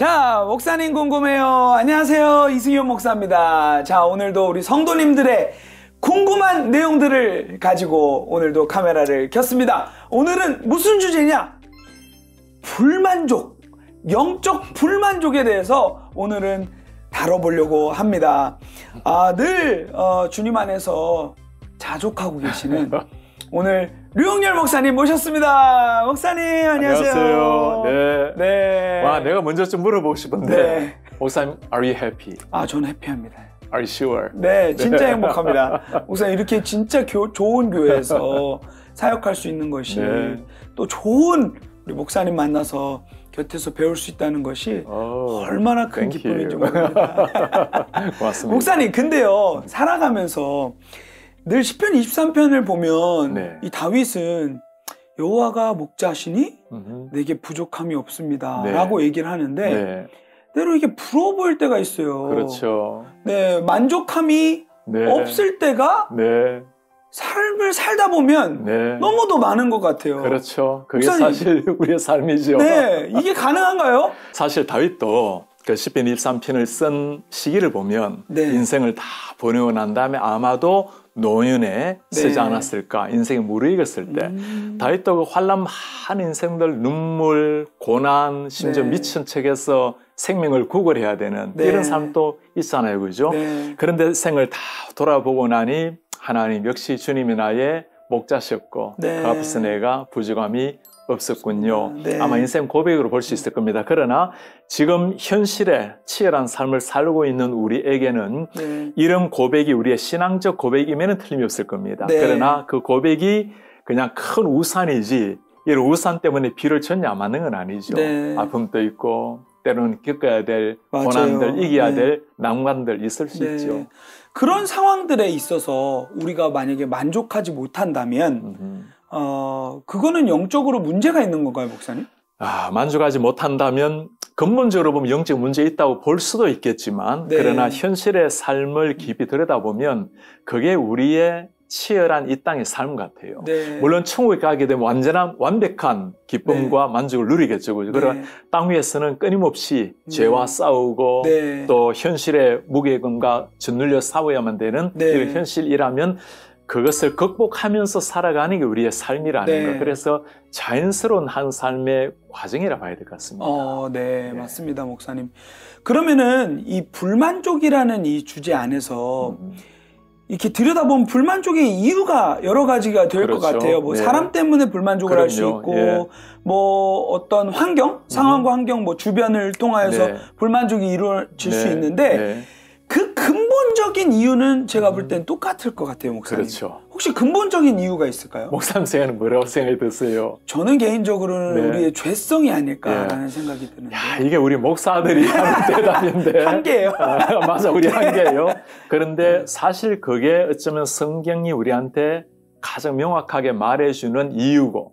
자, 목사님 궁금해요. 안녕하세요. 이승현 목사입니다. 자, 오늘도 우리 성도님들의 궁금한 내용들을 가지고 오늘도 카메라를 켰습니다. 오늘은 무슨 주제냐? 불만족, 영적 불만족에 대해서 오늘은 다뤄보려고 합니다. 늘 주님 안에서 자족하고 계시는 오늘 류홍렬 목사님 모셨습니다. 목사님 안녕하세요. 네. 와, 내가 먼저 좀 물어보고 싶은데. 네. 목사님, are you happy? 전 해피합니다. Are you sure? 네, 진짜 행복합니다. 목사님 이렇게 진짜 좋은 교회에서 사역할 수 있는 것이 또 좋은 우리 목사님 만나서 곁에서 배울 수 있다는 것이 얼마나 큰 기쁨인지 모릅니다. 고맙습니다. 목사님, 근데요, 살아가면서 늘 시편 23편을 보면 이 다윗은 여호와가 목자시니 내게 부족함이 없습니다 라고 얘기를 하는데 때로 이게 부러워 보일 때가 있어요. 그렇죠. 네, 만족함이 없을 때가 삶을 살다 보면 너무도 많은 것 같아요. 그렇죠. 그게 목사님, 사실 우리의 삶이죠. 네, 이게 가능한가요? 사실 다윗도 그 시편 23편을 쓴 시기를 보면 인생을 다 보내고 난 다음에 아마도 노년에 쓰지 않았을까. 인생이 무르익었을 때 다윗도 그 환란 많은 인생들, 눈물, 고난, 심지어 미친 척에서 생명을 구걸해야 되는 이런 삶도 있잖아요. 그죠? 그런데 생을 다 돌아보고 나니 하나님 역시 주님이 나의 목자셨고 그 앞에서 내가 부족함이 없었군요. 아마 인생 고백으로 볼 수 있을 겁니다. 그러나 지금 현실에 치열한 삶을 살고 있는 우리에게는 이런 고백이 우리의 신앙적 고백이면 틀림이 없을 겁니다. 그러나 그 고백이 그냥 큰 우산이지 이런 우산 때문에 비를 전혀 안 맞는 건 아니죠. 아픔도 있고 때로는 겪어야 될 고난들, 이겨야 될 난관들 있을 수 있죠. 그런 상황들에 있어서 우리가 만약에 만족하지 못한다면 그거는 영적으로 문제가 있는 건가요, 목사님? 만족하지 못한다면 근본적으로 보면 영적 문제 있다고 볼 수도 있겠지만 그러나 현실의 삶을 깊이 들여다보면 그게 우리의 치열한 이 땅의 삶 같아요. 물론 천국에 가게 되면 완벽한 기쁨과 만족을 누리겠죠. 그러나 땅 위에서는 끊임없이 죄와 싸우고 또 현실의 무게감과 짓눌려 싸워야만 되는 이런 현실이라면 그것을 극복하면서 살아가는 게 우리의 삶이라는 거. 그래서 자연스러운 한 삶의 과정이라 봐야 될 것 같습니다. 맞습니다, 목사님. 그러면은 이 불만족이라는 이 주제 안에서 이렇게 들여다보면 불만족의 이유가 여러 가지가 될 것 같아요. 뭐 사람 때문에 불만족을 할 수 있고, 뭐 어떤 환경, 상황과 환경, 뭐 주변을 통하여서 불만족이 이루어질 수 있는데 그 근본적인 이유는 제가 볼 땐 똑같을 것 같아요, 목사님. 혹시 근본적인 이유가 있을까요? 목사님 생각은 뭐라고 생각이 드세요? 저는 개인적으로는 우리의 죄성이 아닐까라는 생각이 드는데. 이게 우리 목사들이 하는 대답인데. 한계예요. 맞아, 우리 한계예요. 그런데 사실 그게 어쩌면 성경이 우리한테 가장 명확하게 말해주는 이유고.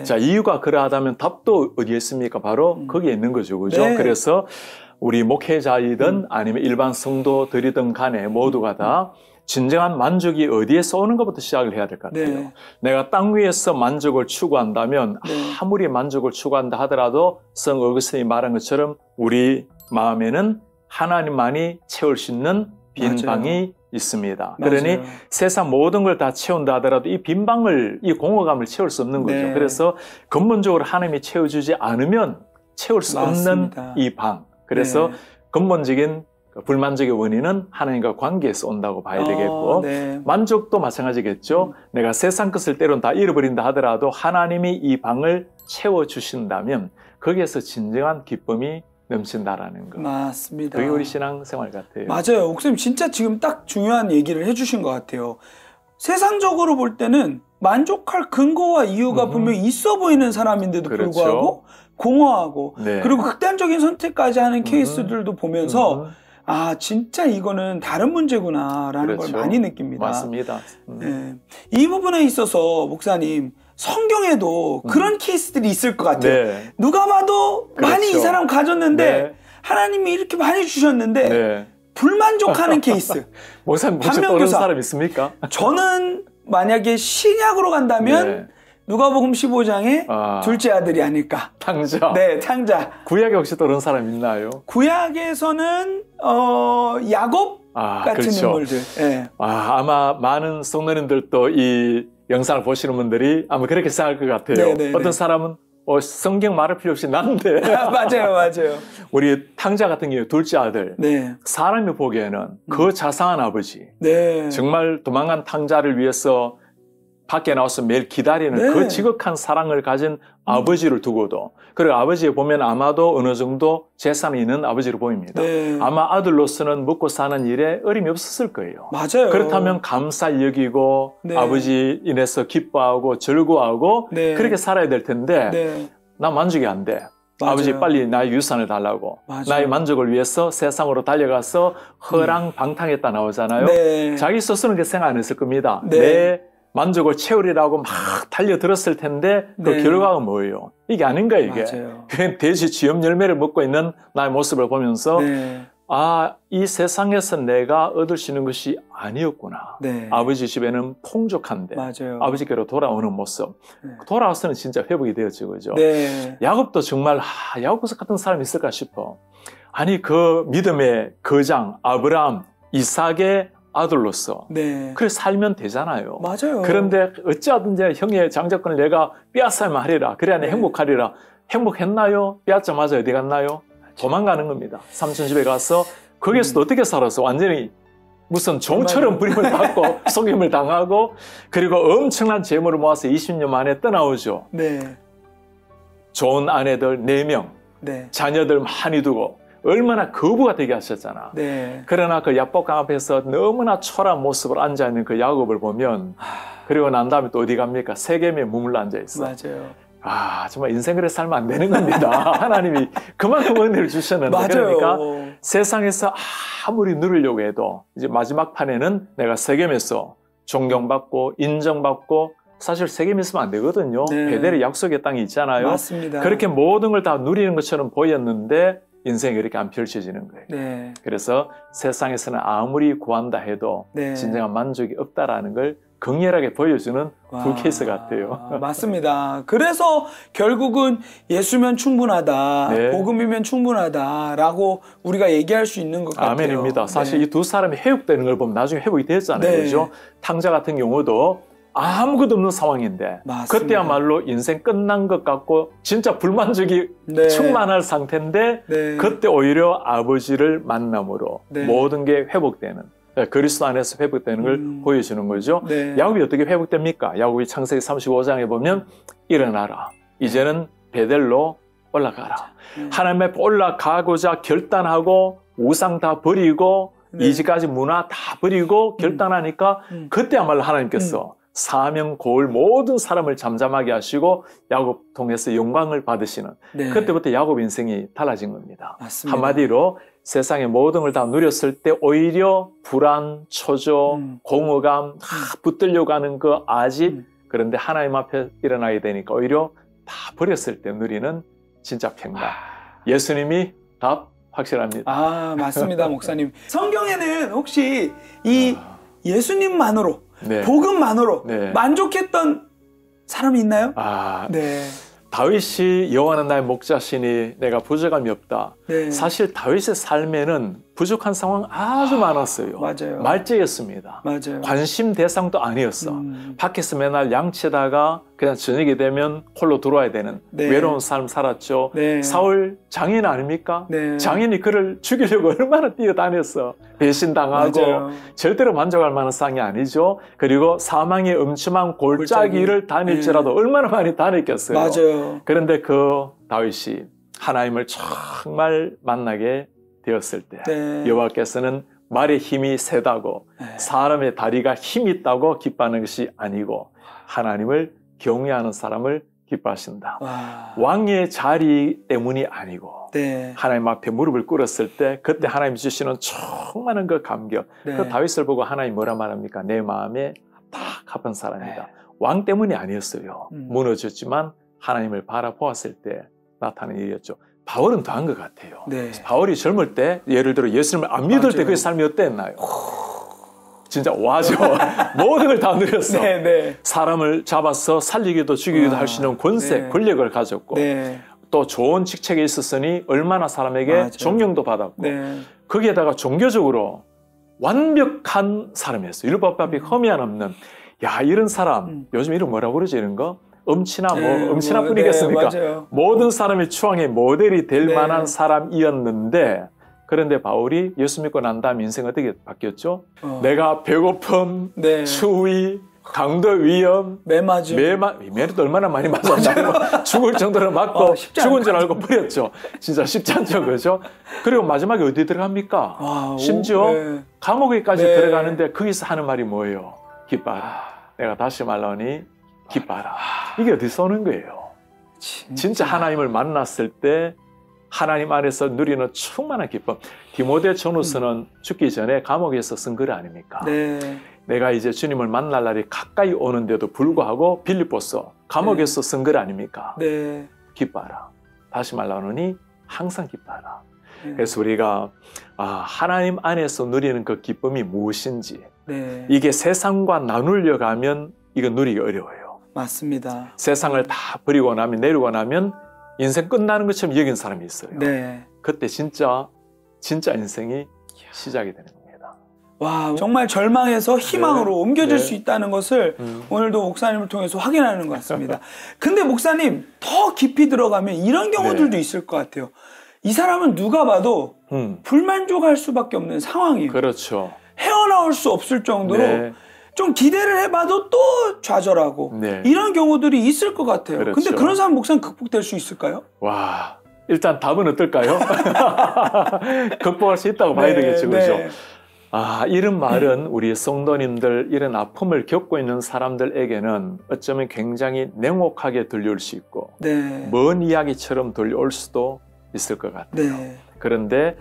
자, 이유가 그러하다면 답도 어디에 있습니까? 바로 거기에 있는 거죠. 그죠? 그래서 우리 목회자이든 아니면 일반 성도들이든 간에 모두가 다 진정한 만족이 어디에서 오는 것부터 시작을 해야 될 것 같아요. 내가 땅 위에서 만족을 추구한다면 아무리 만족을 추구한다 하더라도 성 어거스틴이 말한 것처럼 우리 마음에는 하나님만이 채울 수 있는 빈 방이 있습니다. 그러니 세상 모든 걸 다 채운다 하더라도 이 빈 방을, 이 공허감을 채울 수 없는 거죠. 그래서 근본적으로 하나님이 채워주지 않으면 채울 수 없는 이 방. 그래서 근본적인 불만족의 원인은 하나님과 관계에서 온다고 봐야 되겠고 만족도 마찬가지겠죠. 내가 세상 것을 때론 다 잃어버린다 하더라도 하나님이 이 방을 채워주신다면 거기에서 진정한 기쁨이 넘친다라는 거. 맞습니다. 그게 우리 신앙생활 같아요. 맞아요. 목사님 진짜 지금 딱 중요한 얘기를 해주신 것 같아요. 세상적으로 볼 때는 만족할 근거와 이유가 분명히 있어 보이는 사람인데도 불구하고 공허하고 그리고 극단적인 선택까지 하는 케이스들도 보면서 진짜 이거는 다른 문제구나라는 걸 많이 느낍니다. 맞습니다. 이 부분에 있어서 목사님 성경에도 그런 케이스들이 있을 것 같아요. 누가 봐도 많이 이 사람 가졌는데 하나님이 이렇게 많이 주셨는데 불만족하는 케이스. 목사님 혹시 떠오르는 사람 있습니까? 저는 만약에 신약으로 간다면 누가복음 15장의 둘째 아들이 아닐까. 탕자. 네, 탕자. 구약에 혹시 또 그런 사람 있나요? 구약에서는 야곱 같은 그렇죠. 인물들. 네. 아마 많은 성도님들도 이 영상을 보시는 분들이 아마 그렇게 생각할 것 같아요. 네네네. 어떤 사람은 성경 말할 필요 없이 난데. 맞아요. 우리 탕자 같은 경우 둘째 아들. 네. 사람이 보기에는 그 자상한 아버지. 네. 정말 도망간 탕자를 위해서 밖에 나와서 매일 기다리는 그 지극한 사랑을 가진 아버지를 두고도, 그리고 아버지에 보면 아마도 어느 정도 재산이 있는 아버지로 보입니다. 네. 아마 아들로서는 먹고 사는 일에 어림이 없었을 거예요. 맞아요. 그렇다면 감사히 여기고 아버지 인해서 기뻐하고 즐거워하고 그렇게 살아야 될 텐데 나 만족이 안 돼. 맞아요. 아버지 빨리 나의 유산을 달라고. 맞아요. 나의 만족을 위해서 세상으로 달려가서 허랑방탕했다 나오잖아요. 자기 스스로는 생각 안 했을 겁니다. 내 만족을 채우리라고 막 달려들었을 텐데 그 결과가 뭐예요? 이게 아닌가 이게. 돼지 쥐염 열매를 먹고 있는 나의 모습을 보면서 이 세상에서 내가 얻을 수 있는 것이 아니었구나. 아버지 집에는 풍족한데 아버지께로 돌아오는 모습. 돌아와서는 진짜 회복이 되었죠. 그죠? 야곱도 정말 야곱 같은 사람이 있을까 싶어. 아니 그 믿음의 거장 아브라함, 이삭의 아들로서 그래 살면 되잖아요. 맞아요. 그런데 어찌하든지 형의 장자권을 내가 빼앗아야만 하리라. 그래야 행복하리라. 행복했나요? 빼앗자마자 어디 갔나요? 도망가는 겁니다. 삼촌 집에 가서 거기에서도 어떻게 살아서 완전히 무슨 종처럼 부림을 받고 속임을 당하고 그리고 엄청난 재물을 모아서 20년 만에 떠나오죠. 좋은 아내들 4명, 자녀들 많이 두고 얼마나 거부가 되게 하셨잖아. 그러나 그 야복강 앞에서 너무나 초라한 모습으로 앉아있는 그 야곱을 보면 그리고 난 다음에 또 어디 갑니까? 세겜에 머물러 앉아있어. 정말 인생을 살면 안 되는 겁니다. 하나님이 그만큼 은혜를 주셨는데 그러니까 세상에서 아무리 누리려고 해도 이제 마지막 판에는 내가 세겜에서 존경받고 인정받고 사실 세겜에 있으면 안 되거든요. 베델의 약속의 땅이 있잖아요. 맞습니다. 그렇게 모든 걸 다 누리는 것처럼 보였는데 인생이 이렇게 안 펼쳐지는 거예요. 그래서 세상에서는 아무리 구한다 해도 진정한 만족이 없다라는 걸 극렬하게 보여주는 두 케이스 같아요. 맞습니다. 그래서 결국은 예수면 충분하다, 복음이면 충분하다라고 우리가 얘기할 수 있는 것 같아요. 아멘입니다. 사실 이 두 사람이 회복되는 걸 보면 나중에 회복이 됐잖아요. 그렇죠? 탕자 같은 경우도 아무것도 없는 상황인데 그때야말로 인생 끝난 것 같고 진짜 불만족이 충만할 상태인데 그때 오히려 아버지를 만남으로 모든 게 회복되는 그리스도 안에서 회복되는 걸 보여주는 거죠. 야곱이 어떻게 회복됩니까? 야곱이 창세기 35장에 보면 일어나라. 이제는 베델로 올라가라. 하나님 앞에 올라가고자 결단하고 우상 다 버리고 이제까지 문화 다 버리고 결단하니까 그때야말로 하나님께서 사명, 고을 모든 사람을 잠잠하게 하시고 야곱 통해서 영광을 받으시는 그때부터 야곱 인생이 달라진 겁니다. 맞습니다. 한마디로 세상의 모든 걸 다 누렸을 때 오히려 불안, 초조, 공허감, 붙들려고 하는 그 아집 그런데 하나님 앞에 일어나게 되니까 오히려 다 버렸을 때 누리는 진짜 평강. 예수님이 답 확실합니다. 맞습니다, 목사님. 성경에는 혹시 이 예수님만으로 복음만으로 만족했던 사람이 있나요? 다윗이 여호와는 나의 목자시니 내가 부족함이 없다. 사실 다윗의 삶에는 부족한 상황 아주 많았어요. 말제였습니다. 관심 대상도 아니었어. 밖에서 맨날 양치다가 그냥 저녁이 되면 홀로 들어와야 되는 외로운 삶 살았죠. 사울 장인 아닙니까? 장인이 그를 죽이려고 얼마나 뛰어다녔어. 배신당하고 절대로 만족할 만한 상이 아니죠. 그리고 사망의 엄청난 골짜기를 다닐지라도 얼마나 많이 다녔겠어요. 그런데 그 다윗이 하나님을 정말 만나게 되었을 때 여호와께서는 말의 힘이 세다고 사람의 다리가 힘이 있다고 기뻐하는 것이 아니고 하나님을 경외하는 사람을 기뻐하신다. 왕의 자리 때문이 아니고 하나님 앞에 무릎을 꿇었을 때 그때 하나님 주시는 충만한 그 감격. 그 다윗을 보고 하나님 뭐라 말합니까? 내 마음에 딱 합한 사람이다. 왕 때문이 아니었어요. 무너졌지만 하나님을 바라보았을 때 나타나는 일이었죠. 바울은 더한 것 같아요. 바울이 젊을 때 예를 들어 예수님을 안 믿을 때 그의 삶이 어땠나요? 진짜 와죠. 모든 걸 다 누렸어. 네, 네. 사람을 잡아서 살리기도 죽이기도 할 수 있는 권세, 네. 권력을 가졌고 네. 또 좋은 직책에 있었으니 얼마나 사람에게 맞아요. 존경도 받았고 네. 거기에다가 종교적으로 완벽한 사람이었어요. 율법법이 흠이 안 없는. 야, 이런 사람 요즘 이름 뭐라고 그러지 이런 거? 엄친아 네, 엄친아 뭐, 뿐이겠습니까? 네, 맞아요. 모든 사람의 추앙의 모델이 될 네. 만한 사람이었는데 그런데 바울이 예수 믿고 난 다음 인생 어떻게 바뀌었죠? 내가 배고픔, 네. 추위, 강도 위험, 매맞음. 매도 얼마나 많이 맞았나요? 죽을 정도로 맞고 죽은 줄 알고 버렸죠. 진짜 쉽지 않죠, 그죠? 그리고 마지막에 어디 들어갑니까? 와, 심지어 네. 감옥에까지 네. 들어가는데 거기서 하는 말이 뭐예요? 기뻐하라. 내가 다시 말하니 기뻐하라. 이게 어디서 오는 거예요? 진짜 하나님을 만났을 때 하나님 안에서 누리는 충만한 기쁨. 디모데 전후서는 죽기 전에 감옥에서 쓴 글 아닙니까? 네. 내가 이제 주님을 만날 날이 가까이 오는데도 불구하고 빌립보서 감옥에서 쓴 글 아닙니까? 네. 기뻐하라. 다시 말하노니 항상 기뻐하라. 네. 그래서 우리가 하나님 안에서 누리는 그 기쁨이 무엇인지 네. 이게 세상과 나누려 가면 이거 누리기 어려워요. 맞습니다. 세상을 다 버리고 나면 내리고 나면 인생 끝나는 것처럼 여긴 사람이 있어요. 네. 그때 진짜 인생이 시작이 되는 겁니다. 와, 정말 절망에서 희망으로 네. 옮겨질 네. 수 있다는 것을 오늘도 목사님을 통해서 확인하는 것 같습니다. 근데 목사님, 더 깊이 들어가면 이런 경우들도 네. 있을 것 같아요. 이 사람은 누가 봐도 불만족할 수밖에 없는 상황이에요. 그렇죠. 헤어나올 수 없을 정도로 네. 좀 기대를 해봐도 또 좌절하고 네. 이런 경우들이 있을 것 같아요. 그렇죠. 근데 그런 사람 목사님 극복될 수 있을까요? 와, 일단 답은 어떨까요? 극복할 수 있다고 봐야 되겠죠, 그렇죠? 네. 이런 말은 우리 성도님들 이런 아픔을 겪고 있는 사람들에게는 어쩌면 굉장히 냉혹하게 들려올 수 있고 네. 먼 이야기처럼 들려올 수도 있을 것 같아요. 네. 그런데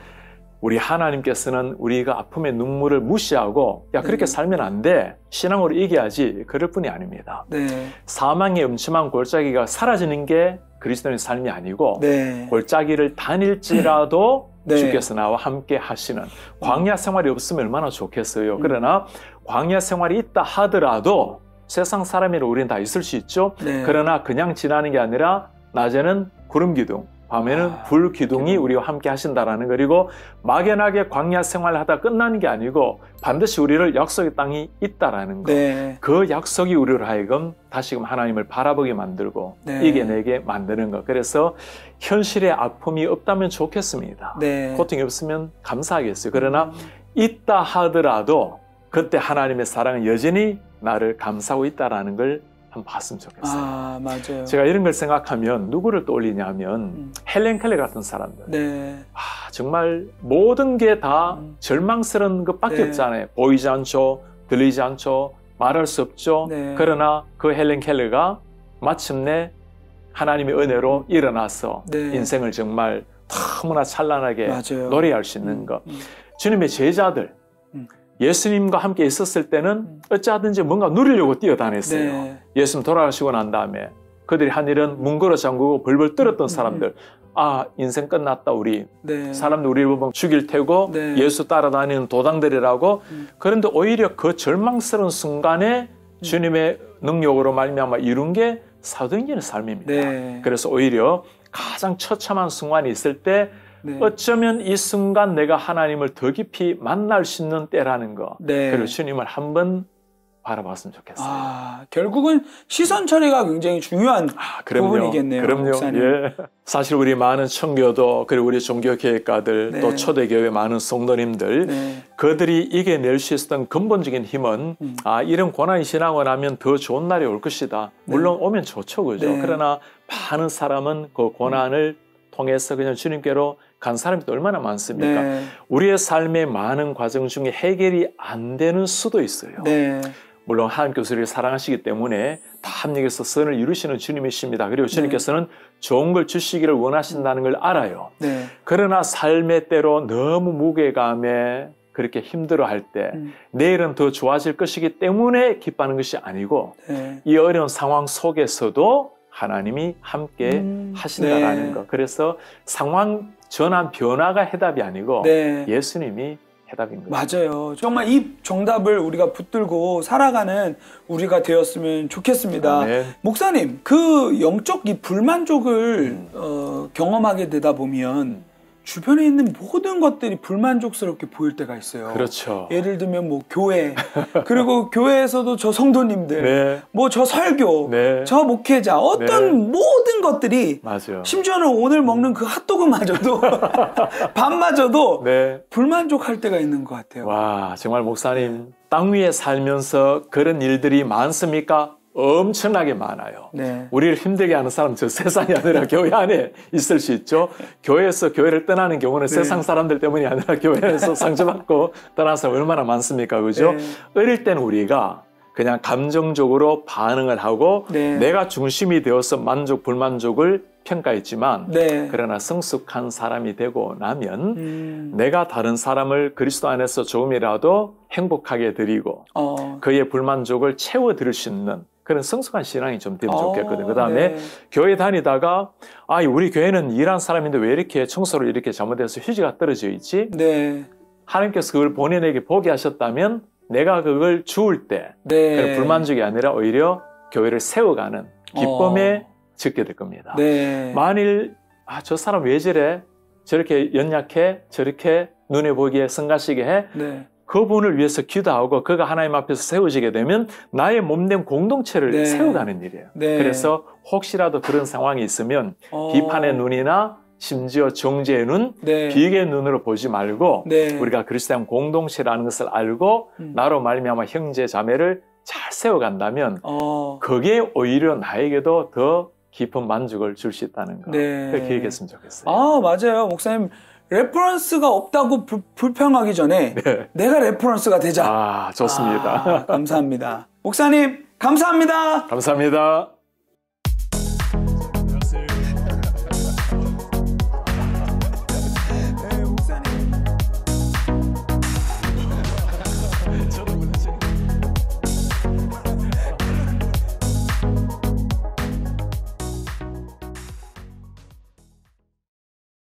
우리 하나님께서는 우리가 아픔의 눈물을 무시하고 그렇게 살면 안 돼. 신앙으로 이겨야지. 그럴 뿐이 아닙니다. 네. 사망의 음침한 골짜기가 사라지는 게 그리스도인의 삶이 아니고 네. 골짜기를 다닐지라도 네. 주께서 나와 함께 하시는 광야 생활이 없으면 얼마나 좋겠어요. 그러나 광야 생활이 있다 하더라도 세상 사람이라 우리는 다 있을 수 있죠. 네. 그러나 그냥 지나는 게 아니라 낮에는 구름 기둥, 밤에는 불 기둥이 우리와 함께 하신다라는 그리고 막연하게 광야 생활을 하다 끝나는 게 아니고 반드시 우리를 약속의 땅이 있다라는 것. 네. 그 약속이 우리를 하여금 다시금 하나님을 바라보게 만들고 네. 이겨내게 만드는 것. 그래서 현실의 아픔이 없다면 좋겠습니다. 네. 고통이 없으면 감사하겠어요. 그러나 있다 하더라도 그때 하나님의 사랑은 여전히 나를 감싸고 있다라는 걸 한번 봤으면 좋겠어요. 맞아요. 제가 이런 걸 생각하면 누구를 떠올리냐면 헬렌 켈러 같은 사람들. 네. 정말 모든 게 다 절망스러운 것밖에 네. 없잖아요. 보이지 않죠. 들리지 않죠. 말할 수 없죠. 네. 그러나 그 헬렌 켈러가 마침내 하나님의 은혜로 일어나서 네. 인생을 정말 너무나 찬란하게 맞아요. 노래할 수 있는 것. 주님의 제자들 예수님과 함께 있었을 때는 어찌하든지 뭔가 누리려고 뛰어다녔어요. 네. 예수님 돌아가시고 난 다음에 그들이 한 일은 문 걸어 잠그고 벌벌 떨었던 사람들. 인생 끝났다 우리. 네. 사람들 우리를 보면 죽일 테고 네. 예수 따라다니는 도당들이라고. 그런데 오히려 그 절망스러운 순간에 주님의 능력으로 말미암아 이룬 게 사도행전의 삶입니다. 네. 그래서 오히려 가장 처참한 순간이 있을 때 네. 어쩌면 이 순간 내가 하나님을 더 깊이 만날 수 있는 때라는 거. 네. 그리고 주님을 한번 바라봤으면 좋겠어요. 결국은 시선 처리가 굉장히 중요한 부분이겠네요. 그럼요. 목사님. 예. 사실 우리 많은 청교도 그리고 우리 종교개혁가들 네. 또 초대교회 많은 성도님들 네. 그들이 이겨낼 수 있었던 근본적인 힘은 이런 고난이 지나고 나면 더 좋은 날이 올 것이다. 물론 오면 좋죠. 그죠? 네. 그러나 많은 사람은 그 고난을 통해서 그냥 주님께로 간 사람이 또 얼마나 많습니까? 네. 우리의 삶의 많은 과정 중에 해결이 안 되는 수도 있어요. 네. 물론 하나님께서 우리를 사랑하시기 때문에 다 합력해서 선을 이루시는 주님이십니다. 그리고 주님께서는 좋은 걸 주시기를 원하신다는 걸 알아요. 네. 그러나 삶의 때로 너무 무게감에 그렇게 힘들어할 때 내일은 더 좋아질 것이기 때문에 기뻐하는 것이 아니고 네. 이 어려운 상황 속에서도 하나님이 함께 하신다라는 네. 것. 그래서 상황 전환 변화가 해답이 아니고 네. 예수님이 해답인 거죠. 맞아요. 정말 이 정답을 우리가 붙들고 살아가는 우리가 되었으면 좋겠습니다. 네. 목사님, 그 영적 이 불만족을 경험하게 되다 보면 주변에 있는 모든 것들이 불만족스럽게 보일 때가 있어요. 그렇죠. 예를 들면 뭐 교회, 그리고 교회에서도 저 성도님들, 네. 뭐 저 설교, 네. 저 목회자, 어떤 네. 모든 것들이 맞아요. 심지어는 오늘 먹는 그 핫도그마저도 밥마저도 네. 불만족할 때가 있는 것 같아요. 와, 정말 목사님 땅 위에 살면서 그런 일들이 많습니까? 엄청나게 많아요. 네. 우리를 힘들게 하는 사람은 저 세상이 아니라 교회 안에 있을 수 있죠. 교회에서 교회를 떠나는 경우는 네. 세상 사람들 때문이 아니라 교회에서 상처받고 떠나는 사람 얼마나 많습니까? 그죠? 네. 어릴 때는 우리가 그냥 감정적으로 반응을 하고 네. 내가 중심이 되어서 만족, 불만족을 평가했지만 네. 그러나 성숙한 사람이 되고 나면 내가 다른 사람을 그리스도 안에서 조금이라도 행복하게 드리고 그의 불만족을 채워드릴 수 있는 그런 성숙한 신앙이 좀 되면 좋겠거든요. 그 다음에 네. 교회 다니다가 우리 교회는 일한 사람인데 왜 이렇게 청소를 이렇게 잘못해서 휴지가 떨어져 있지? 네. 하나님께서 그걸 본인에게 보게 하셨다면 내가 그걸 주울 때 네. 불만족이 아니라 오히려 교회를 세워가는 기쁨에 짓게 될 겁니다. 네. 만일 저 사람 왜 저래? 저렇게 연약해? 저렇게 눈에 보기에 성가시게 해? 네. 그분을 위해서 기도하고 그가 하나님 앞에서 세워지게 되면 나의 몸된 공동체를 네. 세워가는 일이에요. 네. 그래서 혹시라도 그런 상황이 있으면 비판의 눈이나 심지어 정죄의 눈, 네. 비극의 눈으로 보지 말고 네. 우리가 그리스도인 공동체라는 것을 알고 나로 말미암아 형제 자매를 잘 세워간다면 그게 오히려 나에게도 더 깊은 만족을 줄 수 있다는 거. 네. 그렇게 얘기했으면 좋겠어요. 맞아요. 목사님. 레퍼런스가 없다고 불평하기 전에 네. 내가 레퍼런스가 되자. 좋습니다. 감사합니다. 목사님, 감사합니다. 감사합니다.